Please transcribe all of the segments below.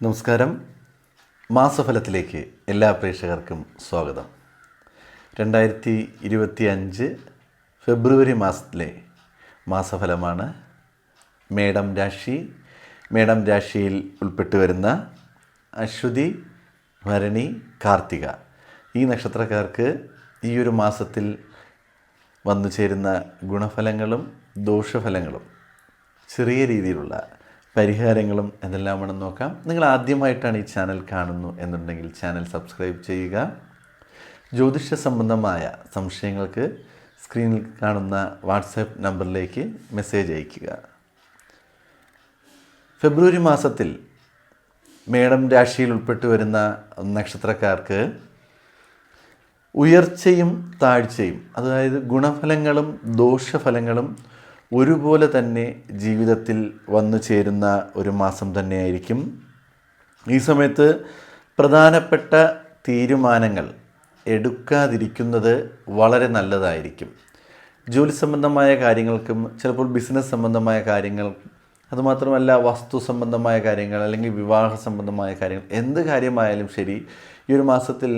നമസ്കാരം. മാസഫലത്തിലേക്ക് എല്ലാ പ്രേക്ഷകർക്കും സ്വാഗതം. 2025 ഫെബ്രുവരി മാസത്തിലെ മാസഫലമാണ്. മേടം രാശിയിൽ ഉൾപ്പെട്ടു വരുന്ന അശ്വതി, ഭരണി, കാർത്തിക ഈ നക്ഷത്രക്കാർക്ക് ഈ ഒരു മാസത്തിൽ വന്നു ചേരുന്ന ഗുണഫലങ്ങളും ദോഷഫലങ്ങളും ചെറിയ രീതിയിലുള്ള പരിഹാരങ്ങളും എന്തെല്ലാമാണെന്ന് നോക്കാം. നിങ്ങൾ ആദ്യമായിട്ടാണ് ഈ ചാനൽ കാണുന്നു എന്നുണ്ടെങ്കിൽ ചാനൽ സബ്സ്ക്രൈബ് ചെയ്യുക. ജ്യോതിഷ സംബന്ധമായ സംശയങ്ങൾക്ക് സ്ക്രീനിൽ കാണുന്ന വാട്സാപ്പ് നമ്പറിലേക്ക് മെസ്സേജ് അയയ്ക്കുക. ഫെബ്രുവരി മാസത്തിൽ മേടം രാശിയിൽ ഉൾപ്പെട്ടു വരുന്ന നക്ഷത്രക്കാർക്ക് ഉയർച്ചയും താഴ്ചയും, അതായത് ഗുണഫലങ്ങളും ദോഷഫലങ്ങളും ഒരുപോലെ തന്നെ ജീവിതത്തിൽ വന്നു ചേരുന്ന ഒരു മാസം തന്നെയായിരിക്കും. ഈ സമയത്ത് പ്രധാനപ്പെട്ട തീരുമാനങ്ങൾ എടുക്കാതിരിക്കുന്നത് വളരെ നല്ലതായിരിക്കും. ജോലി സംബന്ധമായ കാര്യങ്ങൾക്കും ചിലപ്പോൾ ബിസിനസ് സംബന്ധമായ കാര്യങ്ങൾ, അതുമാത്രമല്ല വസ്തു സംബന്ധമായ കാര്യങ്ങൾ അല്ലെങ്കിൽ വിവാഹ സംബന്ധമായ കാര്യങ്ങൾ, എന്ത് കാര്യമായാലും ശരി ഈ ഒരു മാസത്തിൽ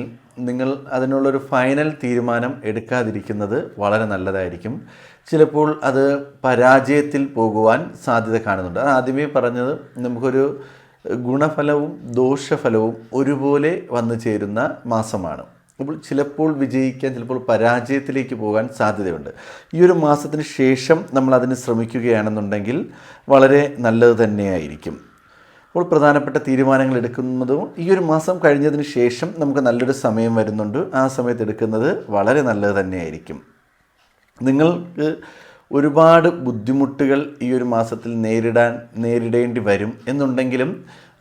നിങ്ങൾ അതിനുള്ളൊരു ഫൈനൽ തീരുമാനം എടുക്കാതിരിക്കുന്നത് വളരെ നല്ലതായിരിക്കും. ചിലപ്പോൾ അത് പരാജയത്തിൽ പോകുവാൻ സാധ്യത കാണുന്നുണ്ട്. അത് ആദ്യമേ പറഞ്ഞത്, നമുക്കൊരു ഗുണഫലവും ദോഷഫലവും ഒരുപോലെ വന്നു ചേരുന്ന മാസമാണ്. അപ്പോൾ ചിലപ്പോൾ വിജയിക്കാൻ, ചിലപ്പോൾ പരാജയത്തിലേക്ക് പോകാൻ സാധ്യതയുണ്ട്. ഈ ഒരു മാസത്തിന് ശേഷം നമ്മൾ അതിന് ശ്രമിക്കുകയാണെന്നുണ്ടെങ്കിൽ വളരെ നല്ലത് തന്നെയായിരിക്കും. അപ്പോൾ പ്രധാനപ്പെട്ട തീരുമാനങ്ങൾ എടുക്കുന്നതും ഈ ഒരു മാസം കഴിഞ്ഞതിന് ശേഷം നമുക്ക് നല്ലൊരു സമയം വരുന്നുണ്ട്. ആ സമയത്ത് എടുക്കുന്നത് വളരെ നല്ലത് തന്നെയായിരിക്കും. നിങ്ങൾക്ക് ഒരുപാട് ബുദ്ധിമുട്ടുകൾ ഈ ഒരു മാസത്തിൽ നേരിടേണ്ടി വരും എന്നുണ്ടെങ്കിലും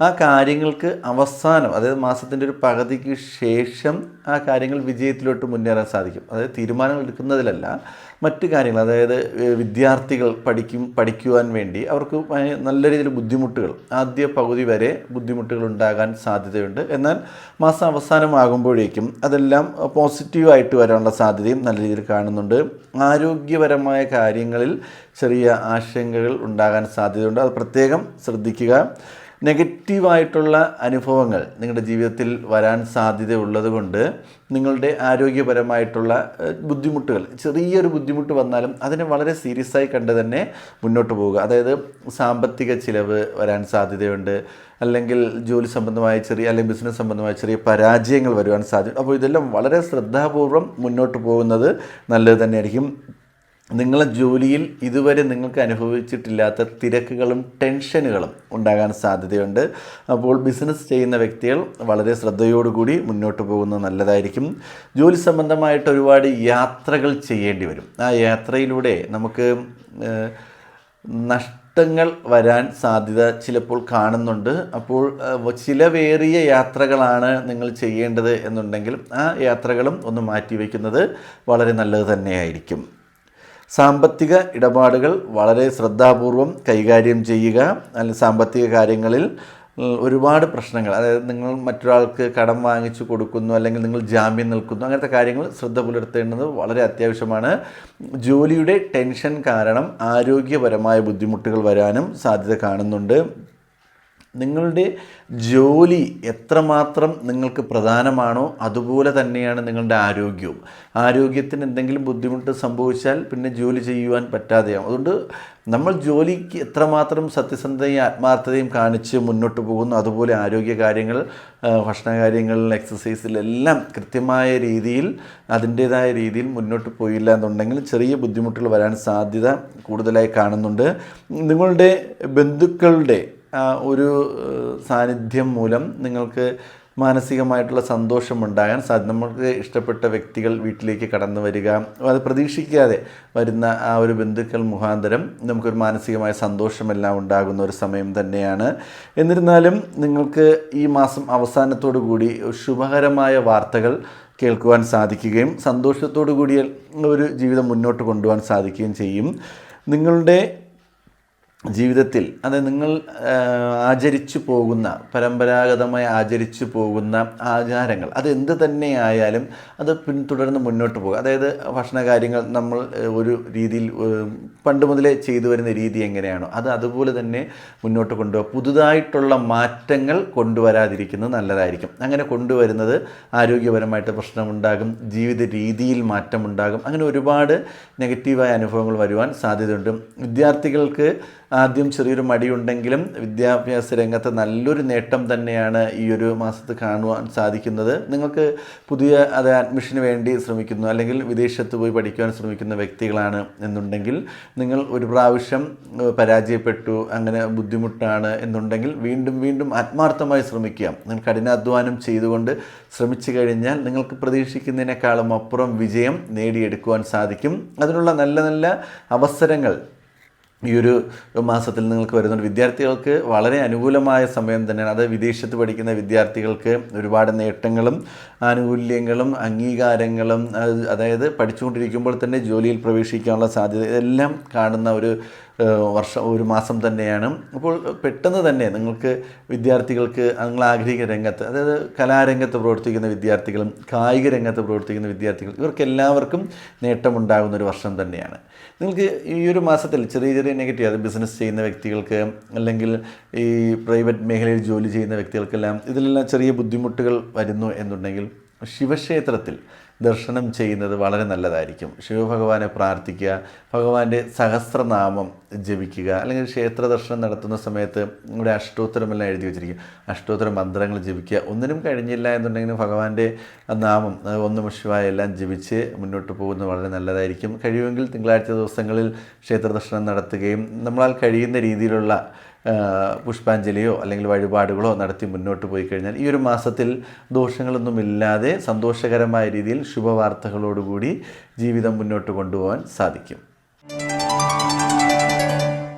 ആ കാര്യങ്ങൾക്ക് അവസാനം, അതായത് മാസത്തിൻ്റെ ഒരു പകുതിക്ക് ശേഷം ആ കാര്യങ്ങൾ വിജയത്തിലോട്ട് മുന്നേറാൻ സാധിക്കും. അതായത് തീരുമാനങ്ങൾ എടുക്കുന്നതിലല്ല, മറ്റു കാര്യങ്ങൾ, അതായത് വിദ്യാർത്ഥികൾ പഠിക്കുവാൻ വേണ്ടി അവർക്ക് നല്ല രീതിയിൽ ബുദ്ധിമുട്ടുകൾ, ആദ്യ പകുതി വരെ ബുദ്ധിമുട്ടുകൾ ഉണ്ടാകാൻ സാധ്യതയുണ്ട്. എന്നാൽ മാസം അവസാനമാകുമ്പോഴേക്കും അതെല്ലാം പോസിറ്റീവായിട്ട് വരാനുള്ള സാധ്യതയും നല്ല രീതിയിൽ കാണുന്നുണ്ട്. ആരോഗ്യപരമായ കാര്യങ്ങളിൽ ചെറിയ ആശങ്കകൾ ഉണ്ടാകാൻ സാധ്യതയുണ്ട്. അത് പ്രത്യേകം ശ്രദ്ധിക്കുക. നെഗറ്റീവായിട്ടുള്ള അനുഭവങ്ങൾ നിങ്ങളുടെ ജീവിതത്തിൽ വരാൻ സാധ്യതയുള്ളത് കൊണ്ട് നിങ്ങളുടെ ആരോഗ്യപരമായിട്ടുള്ള ബുദ്ധിമുട്ടുകൾ, ചെറിയൊരു ബുദ്ധിമുട്ട് വന്നാലും അതിനെ വളരെ സീരിയസ് ആയി കണ്ട് തന്നെ മുന്നോട്ട് പോവുക. അതായത് സാമ്പത്തിക ചിലവ് വരാൻ സാധ്യതയുണ്ട്, അല്ലെങ്കിൽ ജോലി സംബന്ധമായ അല്ലെങ്കിൽ ബിസിനസ് സംബന്ധമായ ചെറിയ പരാജയങ്ങൾ വരുവാൻ സാധ്യത. അപ്പോൾ ഇതെല്ലാം വളരെ ശ്രദ്ധാപൂർവം മുന്നോട്ട് പോകുന്നത് നല്ലത് തന്നെയായിരിക്കും. നിങ്ങളെ ജോലിയിൽ ഇതുവരെ നിങ്ങൾക്ക് അനുഭവിച്ചിട്ടില്ലാത്ത തിരക്കുകളും ടെൻഷനുകളും ഉണ്ടാകാൻ സാധ്യതയുണ്ട്. അപ്പോൾ ബിസിനസ് ചെയ്യുന്ന വ്യക്തികൾ വളരെ ശ്രദ്ധയോടുകൂടി മുന്നോട്ട് പോകുന്നത് നല്ലതായിരിക്കും. ജോലി സംബന്ധമായിട്ട് ഒരുപാട് യാത്രകൾ ചെയ്യേണ്ടി വരും. ആ യാത്രയിലൂടെ നമുക്ക് നഷ്ടങ്ങൾ വരാൻ സാധ്യത ചിലപ്പോൾ കാണുന്നുണ്ട്. അപ്പോൾ ചിലവേറിയ യാത്രകളാണ് നിങ്ങൾ ചെയ്യേണ്ടത് എന്നുണ്ടെങ്കിൽ ആ യാത്രകളും ഒന്ന് മാറ്റിവെക്കുന്നത് വളരെ നല്ലത് തന്നെയായിരിക്കും. സാമ്പത്തിക ഇടപാടുകൾ വളരെ ശ്രദ്ധാപൂർവം കൈകാര്യം ചെയ്യുക. അല്ലെങ്കിൽ സാമ്പത്തിക കാര്യങ്ങളിൽ ഒരുപാട് പ്രശ്നങ്ങൾ, അതായത് നിങ്ങൾ മറ്റൊരാൾക്ക് കടം വാങ്ങിച്ചു കൊടുക്കുന്നു, അല്ലെങ്കിൽ നിങ്ങൾ ജാമ്യം നിൽക്കുന്നു, അങ്ങനത്തെ കാര്യങ്ങൾ ശ്രദ്ധ പുലർത്തേണ്ടത് വളരെ അത്യാവശ്യമാണ്. ജോലിയുടെ ടെൻഷൻ കാരണം ആരോഗ്യപരമായ ബുദ്ധിമുട്ടുകൾ വരാനും സാധ്യത കാണുന്നുണ്ട്. നിങ്ങളുടെ ജോലി എത്രമാത്രം നിങ്ങൾക്ക് പ്രധാനമാണോ അതുപോലെ തന്നെയാണ് നിങ്ങളുടെ ആരോഗ്യവും. ആരോഗ്യത്തിന് എന്തെങ്കിലും ബുദ്ധിമുട്ട് സംഭവിച്ചാൽ പിന്നെ ജോലി ചെയ്യുവാൻ പറ്റാതെയാവും. അതുകൊണ്ട് നമ്മൾ ജോലിക്ക് എത്രമാത്രം സത്യസന്ധതയും ആത്മാർത്ഥതയും കാണിച്ച് മുന്നോട്ട് പോകുന്നു, അതുപോലെ ആരോഗ്യകാര്യങ്ങൾ, ഭക്ഷണകാര്യങ്ങളിൽ, എക്സസൈസിലെല്ലാം കൃത്യമായ രീതിയിൽ അതിൻ്റേതായ രീതിയിൽ മുന്നോട്ട് പോയില്ല എന്നുണ്ടെങ്കിൽ ചെറിയ ബുദ്ധിമുട്ടുകൾ വരാൻ സാധ്യത കൂടുതലായി കാണുന്നുണ്ട്. നിങ്ങളുടെ ബന്ധുക്കളുടെ ഒരു സാന്നിധ്യം മൂലം നിങ്ങൾക്ക് മാനസികമായിട്ടുള്ള സന്തോഷമുണ്ടാകാൻ സാധ്യത. നമുക്ക് ഇഷ്ടപ്പെട്ട വ്യക്തികൾ വീട്ടിലേക്ക് കടന്നു വരിക, അത് പ്രതീക്ഷിക്കാതെ വരുന്ന ആ ഒരു ബന്ധുക്കൾ മുഖാന്തരം നമുക്കൊരു മാനസികമായ സന്തോഷമെല്ലാം ഉണ്ടാകുന്ന ഒരു സമയം തന്നെയാണ്. എന്നിരുന്നാലും നിങ്ങൾക്ക് ഈ മാസം അവസാനത്തോടു കൂടി ശുഭകരമായ വാർത്തകൾ കേൾക്കുവാൻ സാധിക്കുകയും സന്തോഷത്തോടു കൂടിയ ഒരു ജീവിതം മുന്നോട്ട് കൊണ്ടുപോകാൻ സാധിക്കുകയും ചെയ്യും. നിങ്ങളുടെ ജീവിതത്തിൽ അത് നിങ്ങൾ ആചരിച്ചു പോകുന്ന പരമ്പരാഗതമായി ആചരിച്ചു പോകുന്ന ആചാരങ്ങൾ അത് എന്ത് തന്നെ ആയാലും അത് പിന്തുടർന്ന് മുന്നോട്ട് പോകുക. അതായത് ഭക്ഷണ കാര്യങ്ങൾ നമ്മൾ ഒരു രീതിയിൽ പണ്ട് മുതലേ ചെയ്തു വരുന്ന രീതി എങ്ങനെയാണോ അത് അതുപോലെ തന്നെ മുന്നോട്ട് കൊണ്ടുപോകുക. പുതുതായിട്ടുള്ള മാറ്റങ്ങൾ കൊണ്ടുവരാതിരിക്കുന്നത് നല്ലതായിരിക്കും. അങ്ങനെ കൊണ്ടുവരുന്നത് ആരോഗ്യപരമായിട്ട് പ്രശ്നമുണ്ടാകും, ജീവിത രീതിയിൽ മാറ്റമുണ്ടാകും. അങ്ങനെ ഒരുപാട് നെഗറ്റീവായ അനുഭവങ്ങൾ വരുവാൻ സാധ്യതയുണ്ട്. വിദ്യാർത്ഥികൾക്ക് ആദ്യം ചെറിയൊരു മടിയുണ്ടെങ്കിലും വിദ്യാഭ്യാസ രംഗത്ത് നല്ലൊരു നേട്ടം തന്നെയാണ് ഈ ഒരു മാസത്ത് കാണുവാൻ സാധിക്കുന്നത്. നിങ്ങൾക്ക് പുതിയ അഡ്മിഷന് വേണ്ടി ശ്രമിക്കുന്നു അല്ലെങ്കിൽ വിദേശത്ത് പോയി പഠിക്കുവാൻ ശ്രമിക്കുന്ന വ്യക്തികളാണ് എന്നുണ്ടെങ്കിൽ നിങ്ങൾ ഒരു പ്രാവശ്യം പരാജയപ്പെട്ടു, അങ്ങനെ ബുദ്ധിമുട്ടാണ് എന്നുണ്ടെങ്കിൽ വീണ്ടും വീണ്ടും ആത്മാർത്ഥമായി ശ്രമിക്കുക. നിങ്ങൾ കഠിനാധ്വാനം ചെയ്തുകൊണ്ട് ശ്രമിച്ചു കഴിഞ്ഞാൽ നിങ്ങൾക്ക് പ്രതീക്ഷിക്കുന്നതിനേക്കാളും അപ്പുറം വിജയം നേടിയെടുക്കുവാൻ സാധിക്കും. അതിനുള്ള നല്ല നല്ല അവസരങ്ങൾ ഈ ഒരു മാസത്തിൽ നിങ്ങൾക്ക് വരുന്നുണ്ട്. വിദ്യാർത്ഥികൾക്ക് വളരെ അനുകൂലമായ സമയം തന്നെയാണ്. അത് വിദേശത്ത് പഠിക്കുന്ന വിദ്യാർത്ഥികൾക്ക് ഒരുപാട് നേട്ടങ്ങളും ആനുകൂല്യങ്ങളും അംഗീകാരങ്ങളും അതായത് പഠിച്ചുകൊണ്ടിരിക്കുമ്പോൾ തന്നെ ജോലിയിൽ പ്രവേശിക്കാനുള്ള സാധ്യത ഇതെല്ലാം കാണുന്ന ഒരു മാസം തന്നെയാണ്. അപ്പോൾ പെട്ടെന്ന് തന്നെ നിങ്ങൾക്ക് വിദ്യാർത്ഥികൾക്ക് നിങ്ങൾ ആഗ്രഹിക്കുന്ന രംഗത്ത് അതായത് കലാരംഗത്ത് പ്രവർത്തിക്കുന്ന വിദ്യാർത്ഥികളും കായിക രംഗത്ത് പ്രവർത്തിക്കുന്ന വിദ്യാർത്ഥികൾ ഇവർക്കെല്ലാവർക്കും നേട്ടമുണ്ടാകുന്ന ഒരു വർഷം തന്നെയാണ്. നിങ്ങൾക്ക് ഈ ഒരു മാസത്തിൽ ചെറിയ ചെറിയ നെഗറ്റീവ് അത് ബിസിനസ് ചെയ്യുന്ന വ്യക്തികൾക്ക് അല്ലെങ്കിൽ ഈ പ്രൈവറ്റ് മേഖലയിൽ ജോലി ചെയ്യുന്ന വ്യക്തികൾക്കെല്ലാം ഇതിലെല്ലാം ചെറിയ ബുദ്ധിമുട്ടുകൾ വരുന്നു എന്നുണ്ടെങ്കിൽ ശിവക്ഷേത്രത്തിൽ ദർശനം ചെയ്യുന്നത് വളരെ നല്ലതായിരിക്കും. ശിവഭഗവാനെ പ്രാർത്ഥിക്കുക, ഭഗവാന്റെ സഹസ്രനാമം ജപിക്കുക, അല്ലെങ്കിൽ ക്ഷേത്ര ദർശനം നടത്തുന്ന സമയത്ത് ഇവിടെ അഷ്ടോത്തരമെല്ലാം എഴുതി വെച്ചിരിക്കുക, അഷ്ടോത്തര മന്ത്രങ്ങൾ ജപിക്കുക. ഒന്നിനും കഴിഞ്ഞില്ല എന്നുണ്ടെങ്കിൽ ഭഗവാന്റെ നാമം ഓം നമഃ ശിവായ എല്ലാം ജപിച്ച് മുന്നോട്ട് പോകുന്നത് വളരെ നല്ലതായിരിക്കും. കഴിയുമെങ്കിൽ തിങ്കളാഴ്ച ദിവസങ്ങളിൽ ക്ഷേത്ര ദർശനം നടത്തുകയും നമ്മളാൽ കഴിയുന്ന രീതിയിലുള്ള പുഷ്പാഞ്ജലിയോ അല്ലെങ്കിൽ വഴിപാടുകളോ നടത്തി മുന്നോട്ട് പോയി കഴിഞ്ഞാൽ ഈ ഒരു മാസത്തിൽ ദോഷങ്ങളൊന്നുമില്ലാതെ സന്തോഷകരമായ രീതിയിൽ ശുഭവാർത്തകളോടുകൂടി ജീവിതം മുന്നോട്ട് കൊണ്ടുപോകാൻ സാധിക്കും.